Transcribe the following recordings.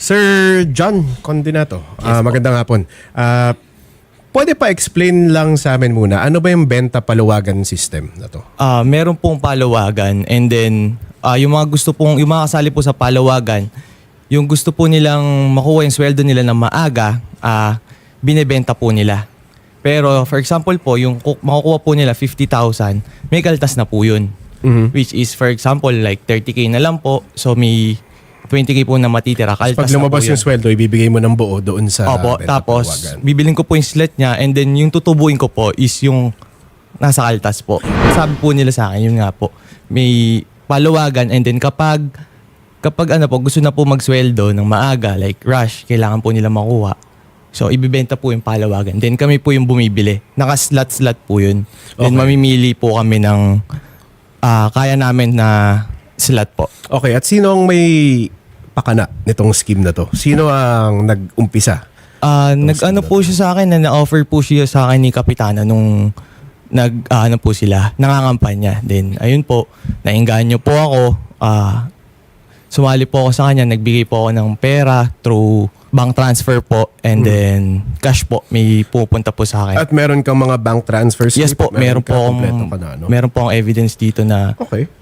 Sir John Condinato, magandang hapon. Pwede pa explain lang sa amin muna, ano ba yung benta paluwagan system na to? Meron pong palawagan, and then yung mga kasali po sa palawagan, yung gusto po nilang makuha yung sweldo nila ng maaga, binebenta po nila. Pero for example po, yung makukuha po nila 50,000, may kaltas na po yun. Which is for example like 30K na lang po, so may 20K po na matitira. Kaltas Pag lumabas yung sweldo, ibibigay mo ng buo doon sa Opo, benta tapos paluwagan. bibilin ko po yung slot niya, and then yung tutubuin ko po is yung nasa kaltas po. Sabi po nila sa akin, yun nga po, may paluwagan, and then kapag gusto na po magsweldo ng maaga, like rush, kailangan po nila makuha. So, ibibenta po yung palawagan. Then kami po yung bumibili. Naka-slot po yun. Then mamimili po kami ng kaya namin na slot po. Okay, at sino ang may pakana nitong scheme na to? Sino ang nag-umpisa? Nag-ano po siya sa akin, na-offer po siya sa akin ni Kapitana nung po sila, nangangampanya. Then, ayun po, nainganyo po ako. Sumali po ako sa kanya, nagbigay po ako ng pera through bank transfer po, and then cash po, may pupunta po sa akin. At meron kang mga bank transfers? Yes po, meron po akong evidence dito na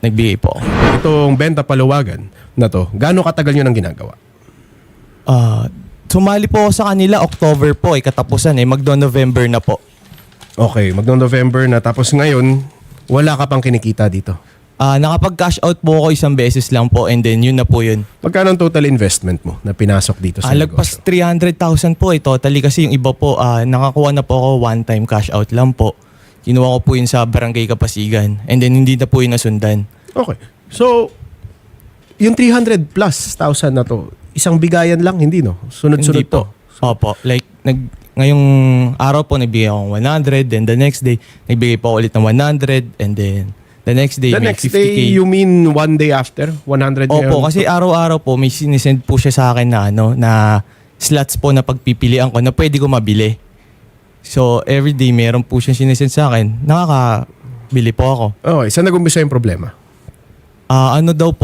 nagbigay po ako. Itong benta paluwagan na to, gaano katagal nyo nang ginagawa? Sumali po ako sa kanila, October po, katapusan magdo-November na po. Okay, magno-November na, tapos ngayon, wala ka pang kinikita dito? Nakapag-cash out po ako isang beses lang po, and then yun na po yun. Magkano ang total investment mo na pinasok dito sa Lagpas negosyo? 300,000 po totally, kasi yung iba po, nakakuha na po ako one-time cash out lang po. Kinuha ko po yun sa Barangay Kapasigan, and then hindi na po yun nasundan. Okay. So, yung 300 plus thousand na to, isang bigayan lang, hindi no? Sunod-sunod Hindi po. Opo. Like, ngayong araw po, nagbigay ako ng 100, then the next day, nagbigay po ako ulit ng 100, and then the next day, The may next 50K. day, you mean one day after? 100 Opo, kasi araw-araw po may sinisend po siya sa akin na slots po na pagpipilian ko na pwede ko mabili. So, everyday meron po siyang sinisend sa akin. Nakakabili po ako. Okay, saan nag-umpisa yung problema? Naamla daw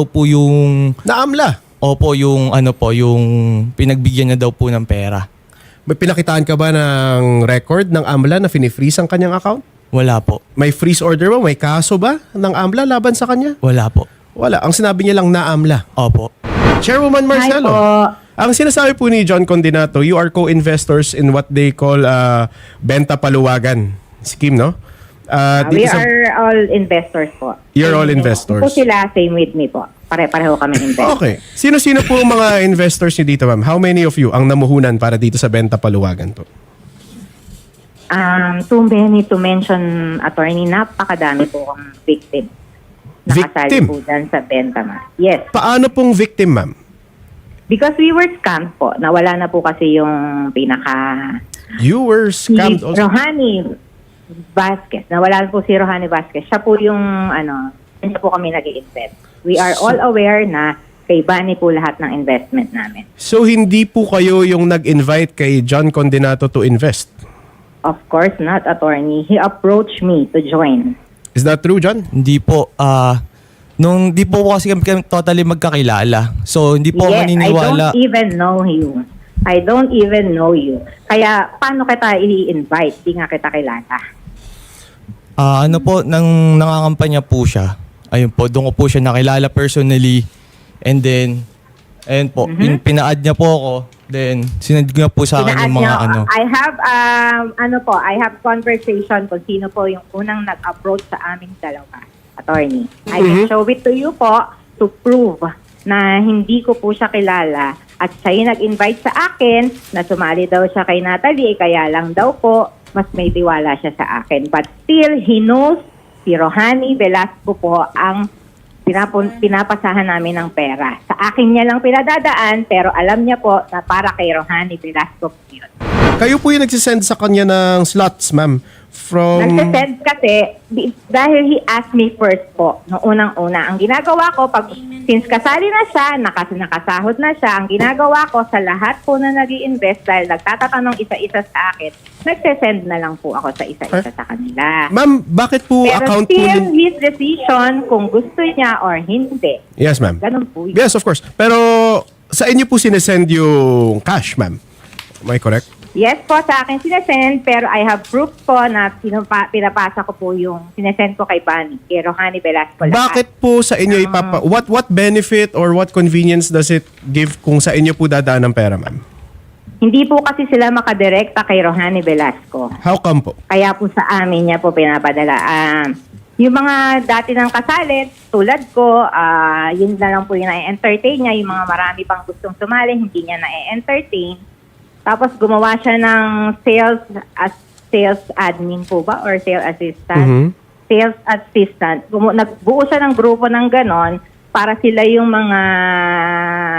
po yung... Naamla? Opo, yung pinagbigyan niya daw po ng pera. May pinakitaan ka ba ng record ng AMLA na fini-freeze ang kanyang account? Wala po. May freeze order ba? May kaso ba ng AMLA laban sa kanya? Wala po. Wala. Ang sinabi niya lang na AMLA. Opo. Chairwoman Marcelo. Ang sinasabi po ni John Condinato, you are co-investors in what they call benta paluwagan scheme, no? We are all investors po. You're all investors. Po sila, same with me po. Pare-pareho kami investors. Okay. Sino-sino po ang mga investors niyo dito, ma'am? How many of you ang namuhunan para dito sa benta paluwagan po? Too many to mention, attorney, napakadami po ang victim. Nakasali Victim? po dyan sa benta, ma'am. Yes. Paano pong victim, ma'am? Because we were scammed po. Nawala na po kasi yung pinaka... You were scammed also? Rohani Vasquez. Nawala po si Rohani Vasquez. Siya po yung, siya po kami nag-invest. We are all aware na kay Bani po lahat ng investment namin. So, hindi po kayo yung nag-invite kay John Condinato to invest? Of course not, attorney. He approached me to join. Is that true, John? Hindi po. Nung di po kasi kami totally magkakilala. So, hindi po Yes, maniniwala. I don't even know you. Kaya, paano kita i-invite? Di nga kita kilala. Nang nangangampanya po siya. Ayun po, doon ko po siya nakilala personally. And then, ayun po, pina-add niya po ako. Then, sinend ko na po sa akin yung mga I have conversation kung sino po yung unang nag-approach sa aming dalawa, attorney. I can show it to you po to prove na hindi ko po siya kilala at siya yung nag-invite sa akin na sumali daw siya kay Natalie, kaya lang daw po mas may tiwala siya sa akin. But still, he knows si Rohani Velasco po ang pinapasahan namin ng pera. Sa akin niya lang pinadadaan, pero alam niya po na para kay Rohani Velasco po yun. Kayo po yung nagsisend sa kanya ng slots, ma'am. Nagsisend kasi dahil he asked me first po, noong unang-una. Ang ginagawa ko, since kasali na siya, nakasahod na siya, ang ginagawa ko sa lahat po na nag-i-invest dahil nagtatatanong isa-isa sa akin, nagsisend na lang po ako sa isa-isa sa kanila. Ma'am, bakit po Pero account po still his decision kung gusto niya or hindi. Yes, ma'am. Ganun po yun. Yes, of course. Pero sa inyo po sinesend yung cash, ma'am. Am I correct? Yes po, sa akin sinesend, pero I have proof po na pinapasa ko po yung sinesend ko kay Bunny, kay Rohani Velasco. lahat. Bakit po sa inyo what benefit or what convenience does it give kung sa inyo po dadaan ng pera, ma'am? Hindi po kasi sila makadirekta kay Rohani Velasco. How come po? Kaya po sa amin niya po pinapadala. Yung mga dati ng kasalit, tulad ko, yun na lang po yung na-entertain niya. Yung mga marami pang gustong sumali, hindi niya na-entertain. Tapos gumawa siya ng sales admin po ba? Or sales assistant? Mhm. Sales assistant. Nagbuo siya ng grupo ng ganon para sila yung mga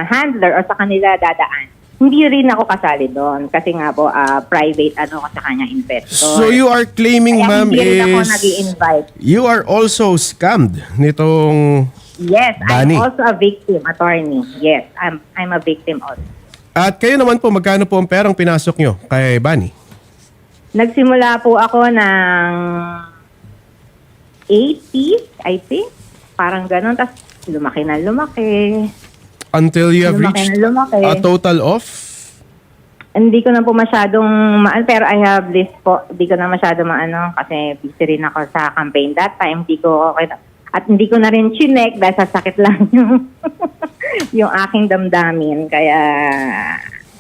handler o sa kanila dadaan. Hindi rin ako kasali doon kasi nga po private ko sa kanya investor. So you are claiming, Kaya ma'am, hindi rin ako is nag-i-invite. you are also scammed nitong Yes, Bunny. I'm also a victim, attorney. Yes, I'm a victim also. at kayo naman po, magkano po ang perang pinasok nyo kay Bunny? Nagsimula po ako ng 80, I think. Parang ganun. Tapos lumaki na lumaki. Until you have Lumaki reached na lumaki. a total of? Hindi ko na po masyadong pero I have list po. Hindi ko na masyadong kasi busy rin ako sa campaign that time. At hindi ko na rin chinek dahil sa sakit lang yung, yung aking damdamin. Kaya,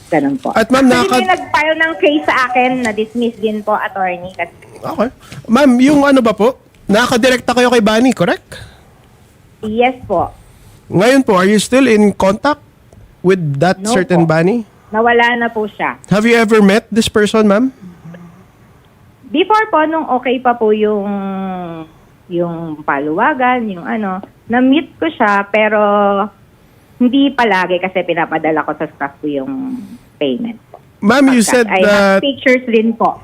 ganun po. At ma'am, Actually, may nag-file ng case sa akin na dismiss din po, attorney. Kasi, Okay. Ma'am, yung ano ba po? Nakadirekta kayo kay Bunny, correct? yes po. Ngayon po, are you still in contact with that No certain po. Bunny? Nawala na po siya. Have you ever met this person, ma'am? Before po, nung okay pa po yung paluwagan, yung na-meet ko siya, pero hindi palagi kasi pinapadala ko sa staff ko yung payment po. Ma'am, you said I have that pictures din po.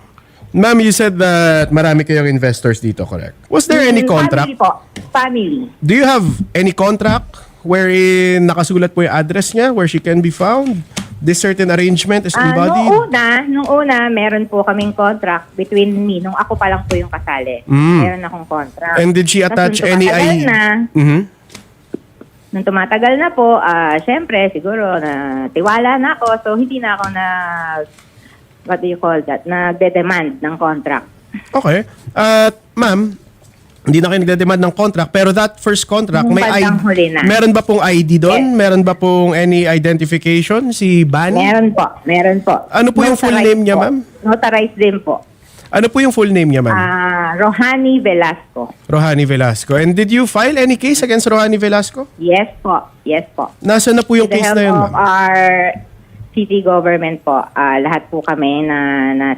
Ma'am, you said that marami kayong investors dito, correct? Was there any contract? Family po. Family. Do you have any contract wherein nakasulat po yung address niya where she can be found? This certain arrangement is embodied? Nung una, meron po kaming contract between me, nung ako pa lang po yung kasali. Mm. Meron akong contract. And did she attach Tapos nung any tumatagal na, Mhm. nung tumatagal na po, syempre, siguro, na tiwala na ako, so hindi na ako what do you call that, nagde-demand ng contract. Okay. Ma'am, hindi na kayo nagde-demand ng contract, pero that first contract, Nung may bandang huli na. meron ba pong ID doon? Yes. Meron ba pong any identification si Bunny? Meron po. Ano po yung full Notarized name niya, po. ma'am? Notarized din po. Ano po yung full name niya, ma'am? Rohani Velasco. Rohani Velasco. And did you file any case against Rohani Velasco? Yes po. Yes po. Nasaan na po yung With the case help na yun, of ma'am? our city government po, lahat po kami na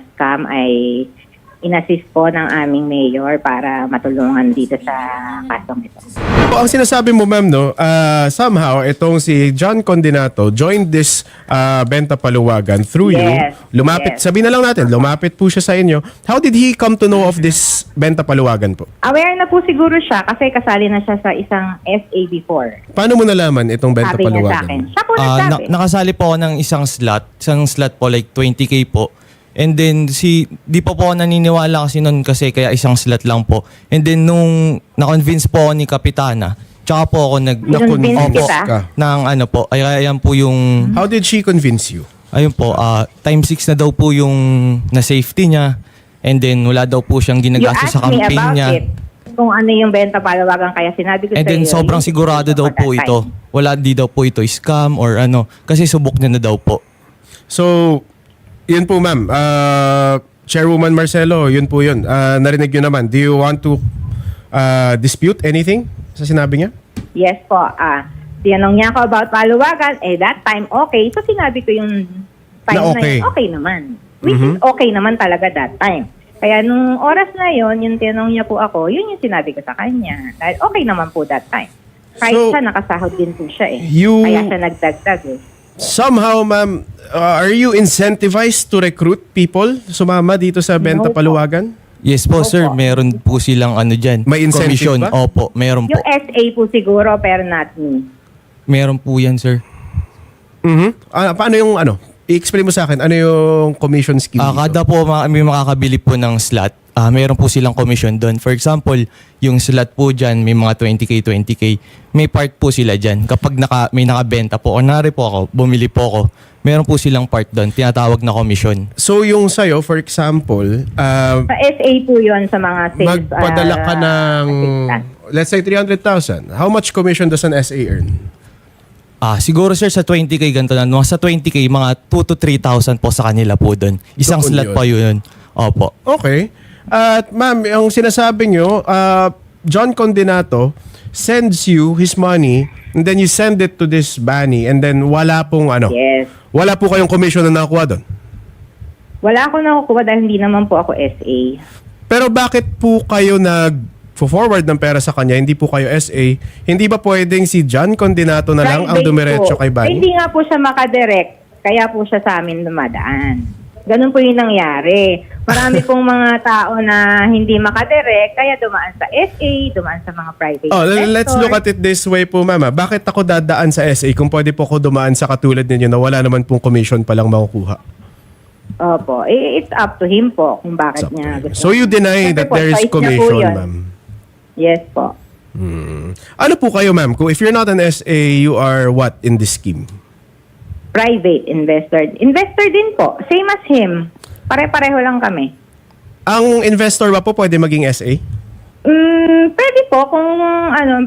scam ay inassist po ng aming mayor para matulungan dito sa kasong ito. So, ang sinasabi mo, ma'am, no, somehow, itong si John Condinato joined this Benta Paluwagan through Yes, you. Lumapit, yes. sabihin na lang natin, lumapit po siya sa inyo. How did he come to know of this Benta Paluwagan po? Aware na po siguro siya kasi kasali na siya sa isang SA before. Paano mo nalaman itong Benta Sabi niya sa Paluwagan? akin. Siya po nagsabi. Nakasali po ako ng isang slot po like 20K po. And then di pa po ako naniniwala kasi noon kasi kaya isang slot lang po. And then nung na-convince po ako ni Kapitana, tsaka po ako Convince Opo. kita? Ka. ng po, ay ayan po yung, How did she convince you? ayun po, time 6 na daw po yung na-safety niya. And then wala daw po siyang You ginagastos asked sa me campaign about niya. it. Kung ano yung Benta Paluwagan, kaya sinabi ko And sa then iyo. sobrang yung sigurado daw that po time. ito. Wala di daw po ito scam or kasi subok niya na daw po. So, yun po, ma'am. Chairwoman Marcelo, yun po yun. Narinig nyo naman. Do you want to dispute anything sa sinabi niya? Yes po. Tinanong niya ako about Paluwagan. That time, okay. So, sinabi ko yung time Na okay. na yun, okay naman. Which is okay naman talaga that time. Kaya nung oras na yun, yung tinanong niya po ako, yun yung sinabi ko sa kanya. Dahil okay naman po that time. Kahit So, siya, nakasahod din po siya eh. you- Kaya siya nagdagdag eh. Somehow, ma'am, are you incentivized to recruit people sumama dito sa Benta No po. Paluwagan? Yes po, Opo. sir. Meron po silang dyan. May incentive commission. ba? Opo, meron po. Yung SA po siguro, pero not me. Meron po yan, sir. Paano yung I-explain mo sa akin, ano yung commission scheme dito? Kada po may makakabili po ng slot, Mayroon po silang commission doon. For example, yung slot po dyan, may mga 20K, 20K. May part po sila dyan. Kapag may nakabenta po, kunwari po ako, bumili po ako, meron po silang part doon, tinatawag na commission. So yung sa'yo, for example, Sa SA po yun sa mga sales. magpadala ka ng, assistant. let's say 300,000. How much commission does an SA earn? Siguro sir sa 20K ganito na. No? Sa 20K, mga 2 to 3,000 po sa kanila po doon. Isang Doon slot yun. pa yun. Opo. Okay. At ma'am, yung sinasabi nyo, John Condinato sends you his money and then you send it to this Bunny and then wala pong Yes. wala po kayong commission na nakuha doon. Wala ako nakukuha dahil hindi naman po ako SA. Pero bakit po kayo nag-forward ng pera sa kanya, hindi po kayo SA? Hindi ba pwedeng si John Condinato na lang ang Private dumiretso po. kay Bunny? Hindi nga po siya makadirect, kaya po siya sa amin dumadaan. Ganun po yung nangyari. Marami pong mga tao na hindi makadirect, kaya dumaan sa SA, dumaan sa mga private Let's look at it this way po, mama. Bakit ako dadaan sa SA kung pwede po ako dumaan sa katulad ninyo na wala naman pong commission pa lang makukuha? Opo. It's up to him po kung bakit niya gusto. So you deny Siyempre that po, there is choice niya po commission, yun. ma'am? Yes po. Ano po kayo, ma'am? Kung if you're not an SA, you are what in this scheme? Private investor. Investor din po. Same as him. Pare-pareho lang kami. Ang investor ba po pwede maging SA? Pwede po kung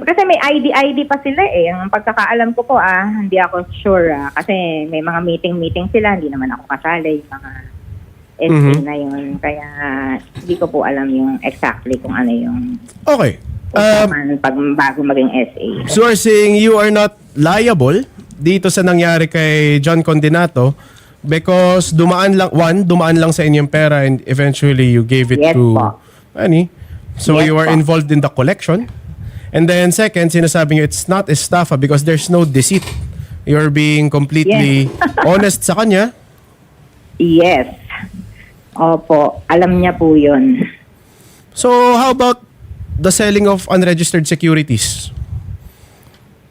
kasi may ID pa sila eh. Ang pagkakaalam ko po hindi ako sure kasi may mga meeting sila, hindi naman ako kasali yung mga SA na yun. Kaya hindi ko po alam yung exactly kung ano yung Okay. pag bago maging SA. So you're saying you are not liable dito sa nangyari kay John Condinato because dumaan lang sa inyong pera and eventually you gave it Yes to po. Bunny. So Yes you are po. involved in the collection. And then second, sinasabi nyo it's not estafa because there's no deceit. You're being completely honest sa kanya. Yes. Opo. Alam niya po yun. So how about the selling of unregistered securities?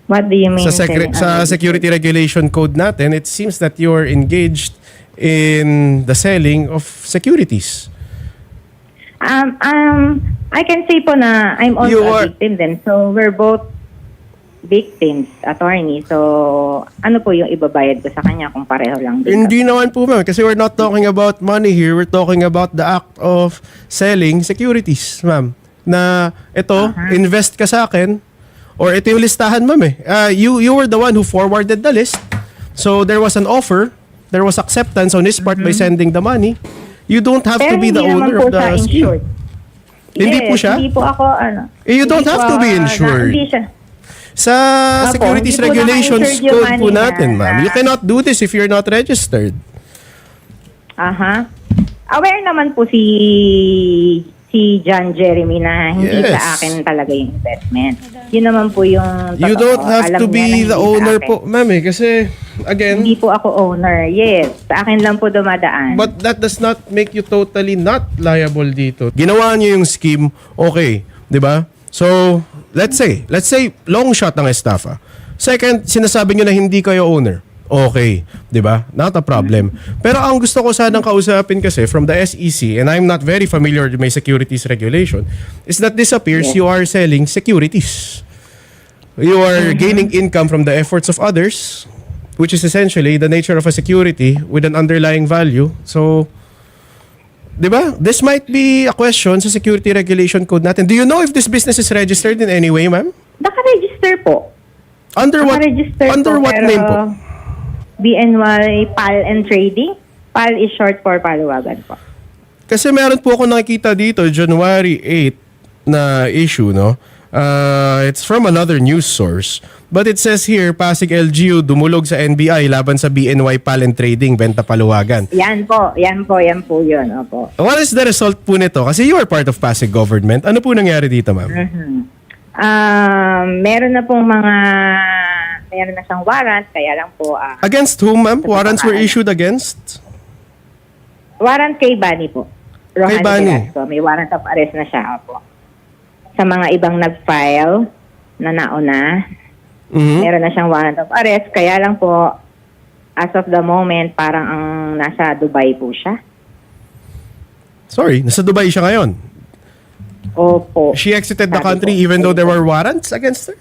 What do you mean? Sa security regulation code natin, it seems that you're engaged in the selling of securities. I can say po na I'm also You a are- victim din. So, we're both victims, attorney. So, ano po yung ibabayad ko sa kanya kung pareho lang din? Hindi naman po, ma'am, kasi we're not talking about money here. We're talking about the act of selling securities, ma'am. Na ito, invest ka sa akin, or ito yung listahan, ma'am eh. You were the one who forwarded the list. So, there was an offer, there was acceptance on his part by sending the money. You don't have to Pero be the hindi naman owner po of the siya scheme. insured. Hindi Yes, po siya? Hindi po ako, You don't hindi have po, to be insured. Hindi siya. Sa Opo, securities hindi po regulations naka-insured yung code po money natin, na- ma'am. You cannot do this if you're not registered. Aha. Aware naman po si John Jeremy na hindi Yes. sa akin talaga yung investment. Yun naman po yung You totoo. don't have Alam to niya na be hindi the sa owner akin. po, ma'am eh. Kasi, again, Hindi po ako owner. Yes. Sa akin lang po dumadaan. but that does not make you totally not liable dito. Ginawa niyo yung scheme, okay, 'di ba? So, let's say long shot ng estafa. Second, sinasabi niyo na hindi kayo owner. Okay, 'di ba? Not a problem. Pero ang gusto ko sanang kausapin kasi from the SEC, and I'm not very familiar with my securities regulation, is that this appears you are selling securities. You are gaining income from the efforts of others, which is essentially the nature of a security with an underlying value. So, di ba? This might be a question sa security regulation code natin. Do you know if this business is registered in any way, ma'am? Naka-register po. Under what Naka-register what pero name po? BNY PAL and Trading. PAL is short for Paluwagan po. Kasi meron po ako nakikita dito, January 8 na issue, no? It's from another news source. But it says here, Pasig LGU dumulog sa NBI laban sa BNY PAL and Trading, Benta Paluwagan. Yan po yun. Opo. What is the result po nito? Kasi you are part of Pasig government. Ano po nangyari dito, ma'am? Meron na siyang warrant, kaya lang po, Against whom, ma'am? Warrants were issued against? warrant kay Bunny po. Kay Bunny. Velasco. May warrant of arrest na siya po. Sa mga ibang nag-file na nauna, meron na siyang warrant of arrest, kaya lang po, as of the moment, parang ang nasa Dubai po siya. Sorry, nasa Dubai siya ngayon. Opo. She exited the Sabi country ko. even though there were warrants against her?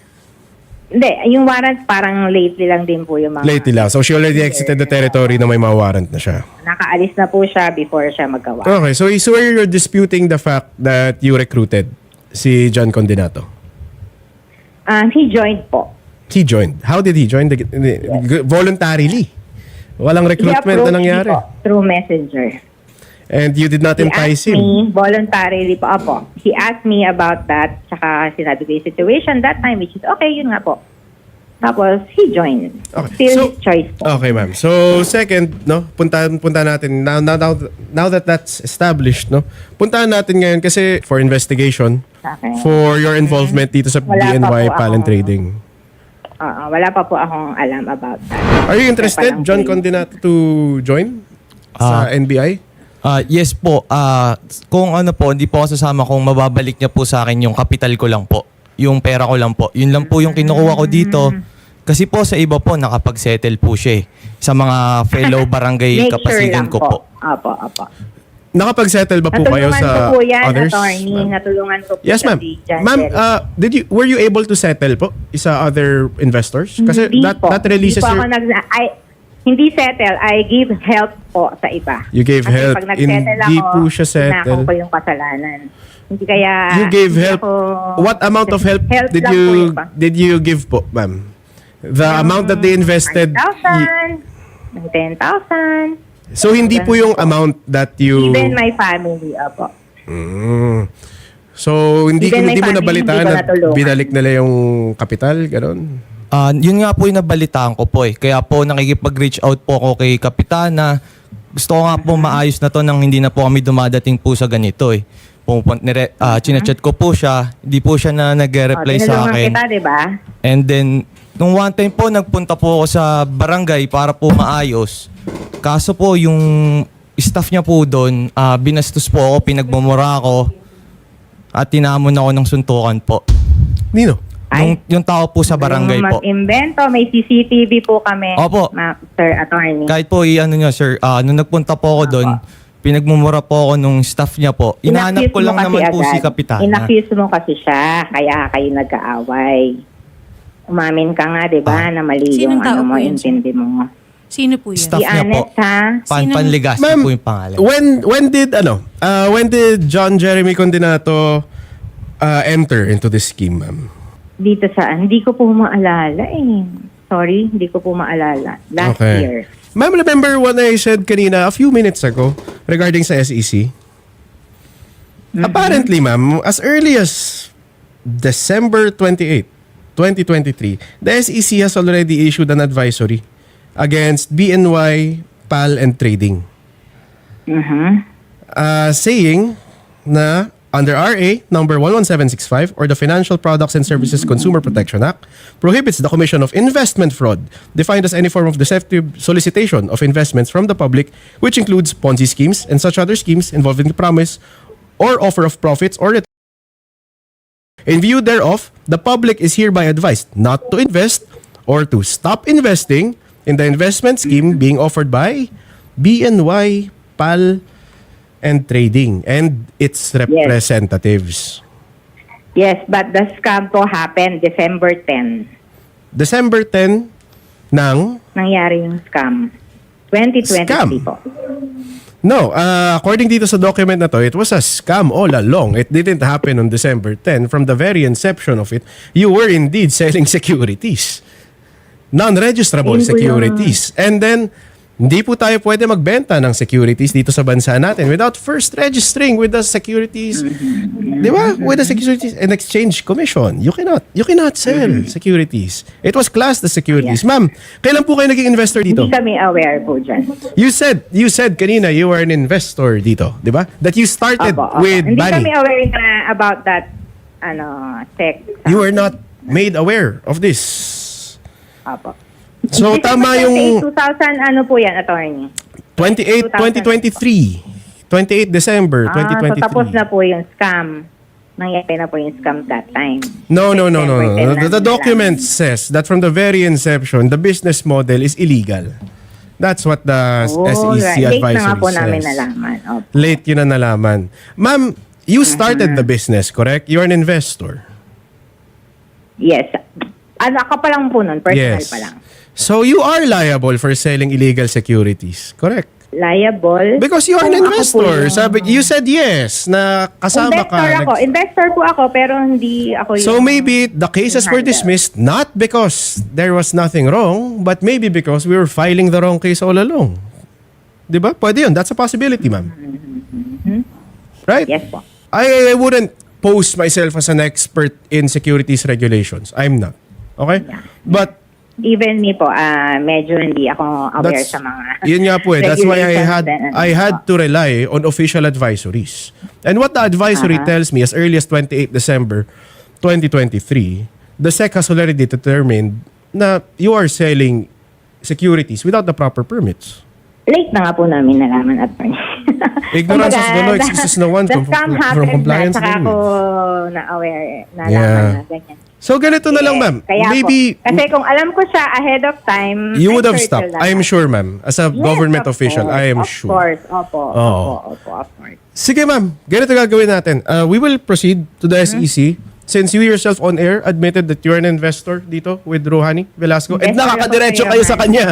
Hindi, yung warrant parang lately lang din po yung mga... Lately lang. So she already exited the territory na may mga warrant na siya. Nakaalis na po siya before siya magkawa. Okay, so you're disputing the fact that you recruited si John Condinato. He joined po. He joined. How did he join? Voluntarily. Walang He recruitment approached na nangyari. me po through Messenger. And you did not He entice asked him. me voluntarily po. Apo. He asked me about that. Tsaka sinabi ko yung situation that time, which is okay, yun nga po. Tapos, he joined. Okay. Still So- his choice po. Okay, ma'am. So, second, no, punta natin. Now that that's established, no, puntahan natin ngayon kasi for investigation, Okay. for your involvement dito sa Wala pa BNY po Talent akong- Trading. Wala pa po akong alam about that. Are you interested, Wala pa lang John po yun. Condinato, to join sa NBI? Yes po. Kung ano po, hindi po ako sasama kung mababalik niya po sa akin yung kapital ko lang po. Yung pera ko lang po. Yun lang po yung kinukuha ko dito. Kasi po sa iba po, nakapag-settle po siya eh. Sa mga fellow barangay Make sure kapasigan lang ko po. Apo, apo. Nakapag-settle ba po kayo Natulungan sa ko po yan, others? attorney. ma'am? Natulungan ko po Yes, ma'am. si John Ma'am, Terry. were you able to settle po sa other investors? Kasi Hindi that po. releases Hindi po your... ako hindi settle. I give help po sa iba. You gave Kasi help. pag nag-settle Hindi ako, po siya settle. tinakaw ko yung kasalanan. Hindi kaya... You gave hindi help. ako- What amount of help Help did lang po you yun pa. give po, ma'am? The amount that they invested. 9,000. 10,000. So hindi po yung amount that you... Even my family, apo. Mm. So hindi Even my mo family, nabalitaan hindi ko na natulungan. binalik nila yung kapital, gano'n? Yun nga po yung nabalitaan ko po eh. Kaya po nakikipag-reach out po ako kay Kapitana. Gusto ko nga po maayos na to nang hindi na po kami dumadating po sa ganito eh. Chinachat ko po siya, hindi po siya na nag-reply sa Tinulungan akin. kita, di ba? And then, nung one time po, nagpunta po ako sa barangay para po maayos. Kaso po, yung staff niya po doon, binastos po ako, pinagmumura ako, at tinamon ako ng suntukan po. Nino? Yung tao po sa barangay po. Mag-invento, may CCTV po kami. Opo. Sir Attorney. Kahit po, ano niya, sir, nung nagpunta po ako doon, pinagmumura po ako nung staff niya po. Inahanap ko lang Inaccuse mo naman kasi po si agad. Kapitana. Inaccuse mo kasi siya, kaya kayo nag-aaway. Umamin ka nga, di ba, na mali Sinong yung tao ano mo, po yun, sir? intindi mo. Sino po yun? Staff Si niya po. Anet, ha? Panligas Ma'am, po yung pangalan. when did John Jeremy Condinato enter into this scheme, ma'am? Dito saan? Hindi ko po maalala eh. Sorry, hindi ko po maalala. Last year. Ma'am, remember what I said kanina a few minutes ago regarding sa SEC? Apparently, ma'am, as early as December 28, 2023, the SEC has already issued an advisory against BNY, PAL, and Trading. Saying na under RA number 11765 or the Financial Products and Services Consumer Protection Act prohibits the commission of investment fraud defined as any form of deceptive solicitation of investments from the public, which includes Ponzi schemes and such other schemes involving the promise or offer of profits or returns. In view thereof, the public is hereby advised not to invest or to stop investing in the investment scheme being offered by BNY, PAL, and Trading and its representatives. Yes, but the scam po happened December 10. December 10 ng... Nangyari yung scam. 2023 Scam? po. No, according dito sa document na to, it was a scam all along. It didn't happen on December 10. From the very inception of it, you were indeed selling securities. Non-registrable Yun po securities. And then, hindi po tayo pwede magbenta ng securities dito sa bansa natin without first registering with the Securities, di ba? With the Securities and Exchange Commission. You cannot sell securities. It was classed as securities. Ma'am, kailan po kayo naging investor dito? Hindi kami aware po dyan. You said kanina you were an investor dito, di ba? That you started Opo. with Hindi Bunny. kami aware na about that check. You were not made aware of this. Opo. So tama yung 2000, ano po yan, attorney? 28, 2023. 28 December So 2023. tapos na po yung scam. Nangyari na po yung scam that time. No. December 10 The document says that from the very inception, the business model is illegal. That's what the SEC right. Late advisory na nga po namin says. nalaman. Opo. Late yun na nalaman. Ma'am, You started the business, correct? You're an investor. Yes. Ako pa lang po nun, personal pa lang. So you are liable for selling illegal securities, correct? Liable. Because you are an Kung ako po investor. yung- Sabi, you said yes, na kasama ka. Investor ako. Investor po ako, pero hindi ako yung... So maybe the cases were handle. dismissed not because there was nothing wrong, but maybe because we were filing the wrong case all along. Diba? Pwede yun. That's a possibility, ma'am. Right? Yes po. I wouldn't pose myself as an expert in securities regulations. I'm not. Okay? Yeah. But Even me po, medyo hindi ako aware sa mga yun nga po eh. That's why regulations and I had to rely on official advisories. And what the advisory tells me as early as 28 December 2023, the SEC has already determined na you are selling securities without the proper permits. Late na nga po namin nalaman, attorney. Ignorance is the law, excuses no one the scam happened compliance. na, saka din. ako na-aware, nalaman Yeah. na ganyan. So ganito na lang, ma'am. Kaya Maybe po, kasi kung alam ko siya ahead of time, you would I'm have sure stopped. to I'm lahat. sure, ma'am. As a Yes, government of official, course, I am of sure. Course, opo, Oo. of course. Sige, ma'am. Ganito gagawin natin. We will proceed to the SEC. Since you yourself on air admitted that you're an investor dito with Rohani Velasco. And Investor nakakadiretso ako kayo kayo, sa kanya.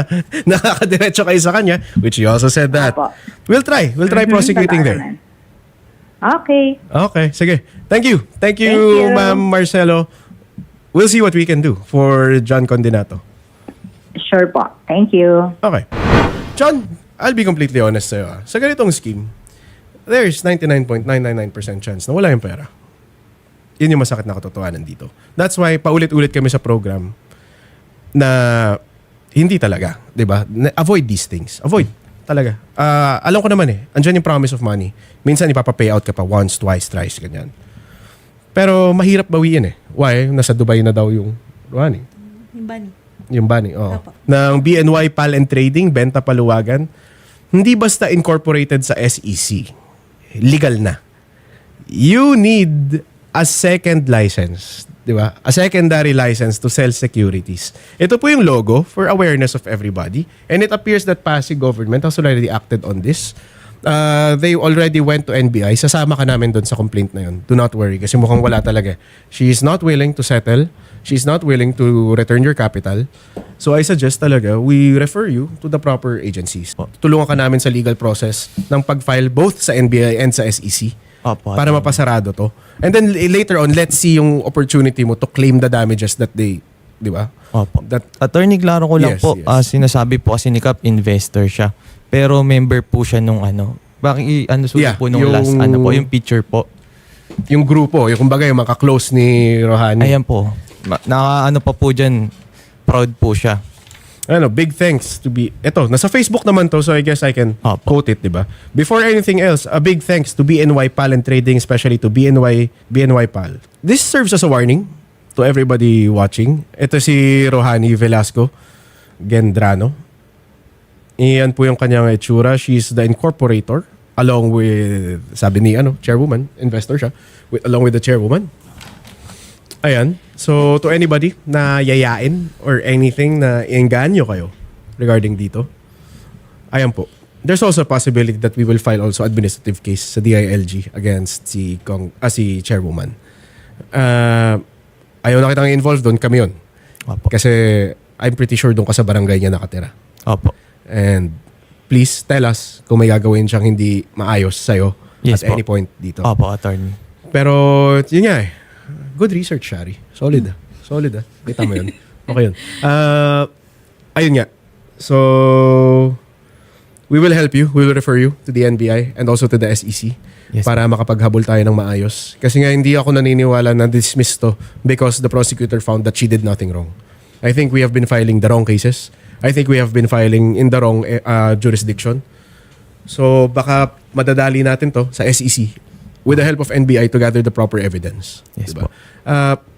Nakakadiretso kayo sa kanya, which you also said that. Apo. We'll try prosecuting Totoo there. naman. Okay. Okay, sige. Thank you, Thank you. Ma'am Marcelo. We'll see what we can do for John Condinato. Sure po. Thank you. Okay. John, I'll be completely honest sa'yo. Sa ganitong scheme, there's 99.999% chance na wala yung pera. Yun yung masakit na katotohanan dito. That's why paulit-ulit kami sa program na hindi talaga, 'di ba? Avoid these things. Avoid talaga. Alam ko naman andyan yung promise of money. Minsan ipapa-pay out ka pa once, twice, thrice, ganyan. Pero mahirap bawiin Why? Nasa Dubai na daw yung Rohani. Yung Bani, oo. Ng BNY Pal and Trading, Benta Paluwagan, hindi basta incorporated sa SEC. Legal na. You need a second license, di ba? A secondary license to sell securities. Ito po yung logo for awareness of everybody. And it appears that Pasig government has already acted on this. They already went to NBI. Sasama ka namin doon sa complaint na yun. Do not worry kasi mukhang wala talaga. She is not willing to settle. She is not willing to return your capital. So I suggest talaga we refer you to the proper agencies. Tulungan ka namin sa legal process ng pag-file both sa NBI and sa SEC. Opo, Para mapasarado to. And then later on, let's see yung opportunity mo to claim the damages that they, di ba? Opo. That, Attorney, klaro ko lang Yes, po, yes. sinasabi po kasi ni Cap, investor siya. Pero member po siya nung sulit Yeah, po nung yung- last, yung picture po. yung grupo, yung kumbaga yung mga close ni Rohani. Ayan po. Pa po dyan, proud po siya. Big thanks to be... Ito, nasa Facebook naman to, so I guess I can Opo. quote it, di ba? Before anything else, a big thanks to BNY Pal and Trading, especially to BNY Pal. This serves as a warning to everybody watching. Ito si Rohani Velasco Gendrano. Iyan po yung kanyang itsura. She's the incorporator along with, sabi ni chairwoman, investor siya, along with the chairwoman. Ayan. So, to anybody na yayain or anything na iengganyo kayo regarding dito, ayan po. There's also a possibility that we will file also administrative case sa DILG against si chairwoman. Ayaw na kitang involved doon, kami yun. Opo. Kasi I'm pretty sure doon ka sa barangay niya nakatira. Opo. And please tell us kung may gagawin siyang hindi maayos sa'yo Yes at po. any point dito. Opo, attorney. Pero, yun nga good research, Shari. Solid Solid Kita mo yun. Okay yun. Ayun nga. So, we will help you. We will refer you to the NBI and also to the SEC Yes, para makapaghabol tayo ng maayos. Kasi nga, hindi ako naniniwala na dismiss to because the prosecutor found that she did nothing wrong. I think we have been filing the wrong cases. I think we have been filing in the wrong jurisdiction. So, baka madadali natin to sa SEC with the help of NBI to gather the proper evidence. Yes Diba?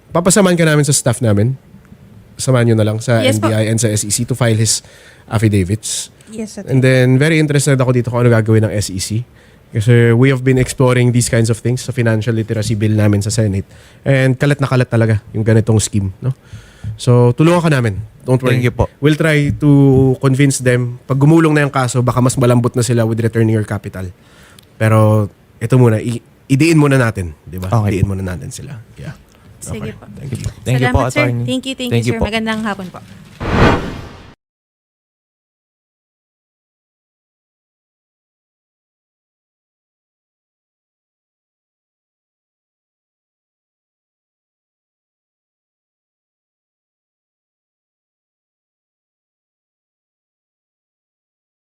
Papasamahan ka namin sa staff namin. Samahan nyo na lang sa Yes po. NBI and sa SEC to file his affidavits. Yes, sir. And then, very interested ako dito kung ano gagawin ng SEC. Kasi we have been exploring these kinds of things sa financial literacy bill namin sa Senate. And kalat na kalat talaga yung ganitong scheme. No? So, tulungan ka namin. Don't worry. Thank you po. We'll try to convince them. Pag gumulong na yung kaso, baka mas malambot na sila with returning your capital. Pero, ito muna. idiin muna natin, di ba? Okay Idiin po. muna natin sila. Yeah. Sige Okay. po. Thank you. Thank you Salamat, po, sir. attorney. Thank you, Thank you sir. po. Magandang hapon po.